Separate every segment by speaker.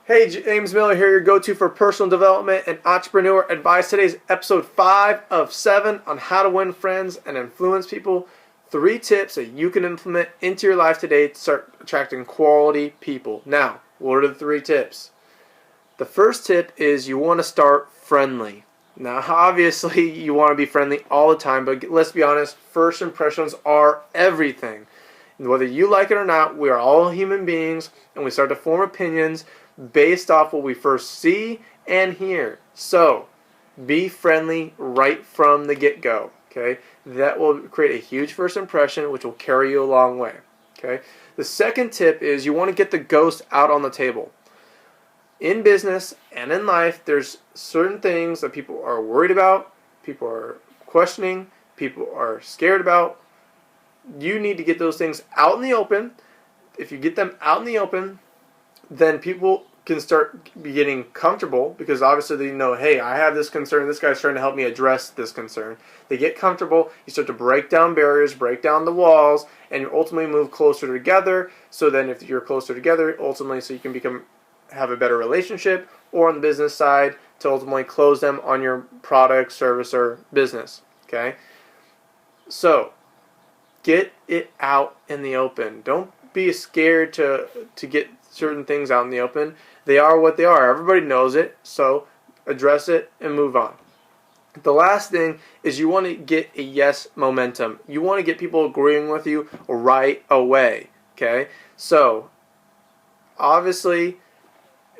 Speaker 1: Hey, James Miller here, your go-to for personal development and entrepreneur advice. Today's episode 5 of 7 on how to win friends and influence people. 3 tips that you can implement into your life today to start attracting quality people. Now, what are the 3 tips? The first tip is you want to start friendly. Now, obviously, you want to be friendly all the time, but let's be honest, first impressions are everything. Whether you like it or not, we are all human beings, and we start to form opinions based off what we first see and hear. So, be friendly right from the get-go, okay? That will create a huge first impression, which will carry you a long way, okay? The second tip is you want to get the ghost out on the table. In business and in life, there's certain things that people are worried about, people are questioning, people are scared about. You need to get those things out in the open. If you get them out in the open, then people can start getting comfortable because obviously they know, hey, I have this concern. This guy's trying to help me address this concern. They get comfortable. You start to break down barriers, break down the walls, and you ultimately move closer together. So then if you're closer together, ultimately so you can have a better relationship, or on the business side to ultimately close them on your product, service, or business. Okay? So get it out in the open. Don't be scared to get certain things out in the open. They are what they are. Everybody knows it, so address it and move on. The last thing is you want to get a yes momentum. You want to get people agreeing with you right away. Okay? So, obviously,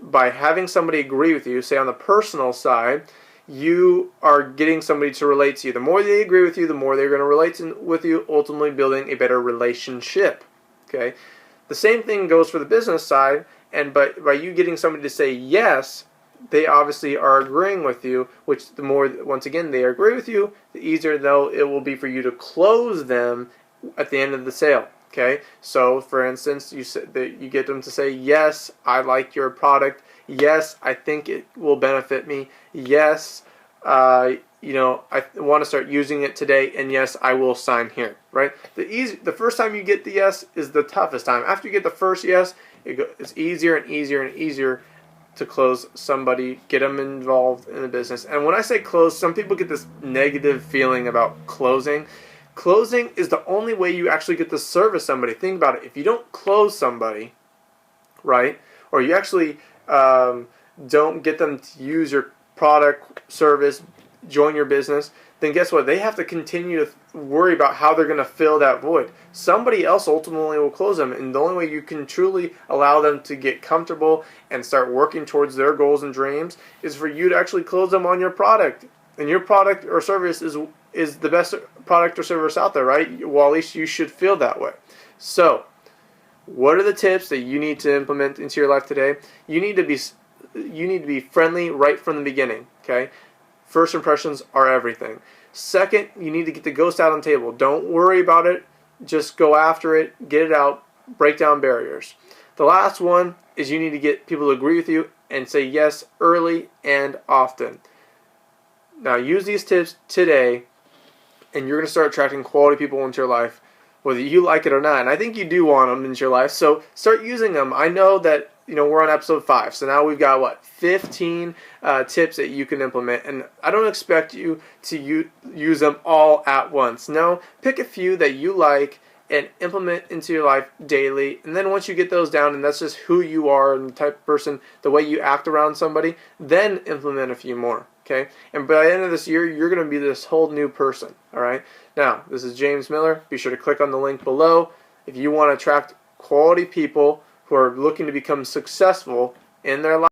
Speaker 1: by having somebody agree with you, say on the personal side, you are getting somebody to relate to you. The more they agree with you, the more they're going to relate with you, ultimately building a better relationship. Okay? The same thing goes for the business side, and by you getting somebody to say yes, they obviously are agreeing with you, which the more, once again, they agree with you, the easier though it will be for you to close them at the end of the sale. Okay? So, for instance, you get them to say, yes, I like your product. Yes, I think it will benefit me. Yes, I want to start using it today, and yes, I will sign here, right? The first time you get the yes is the toughest time. After you get the first yes, it's easier and easier and easier to close somebody, get them involved in the business. And when I say close, some people get this negative feeling about closing. Closing is the only way you actually get to service somebody. Think about it. If you don't close somebody, right, or you actually don't get them to use your product, service, join your business, then guess what? They have to continue to worry about how they're going to fill that void. Somebody else ultimately will close them, and the only way you can truly allow them to get comfortable and start working towards their goals and dreams is for you to actually close them on your product. And your product or service is the best product or service out there, right? Well, at least you should feel that way. So, what are the tips that you need to implement into your life today? You need to be friendly right from the beginning, okay? First impressions are everything. Second, you need to get the ghost out on the table. Don't worry about it. Just go after it, get it out, break down barriers. The last one is you need to get people to agree with you and say yes early and often. Now, use these tips today, and you're going to start attracting quality people into your life, whether you like it or not. And I think you do want them into your life, so start using them. I know that we're on episode 5, so now we've got 15 tips that you can implement, and I don't expect you to use them all at once. No, pick a few that you like and implement into your life daily, and then once you get those down, and that's just who you are and the type of person, the way you act around somebody, then implement a few more. Okay, and by the end of this year, you're going to be this whole new person. All right. Now, this is James Miller. Be sure to click on the link below if you want to attract quality people who are looking to become successful in their life.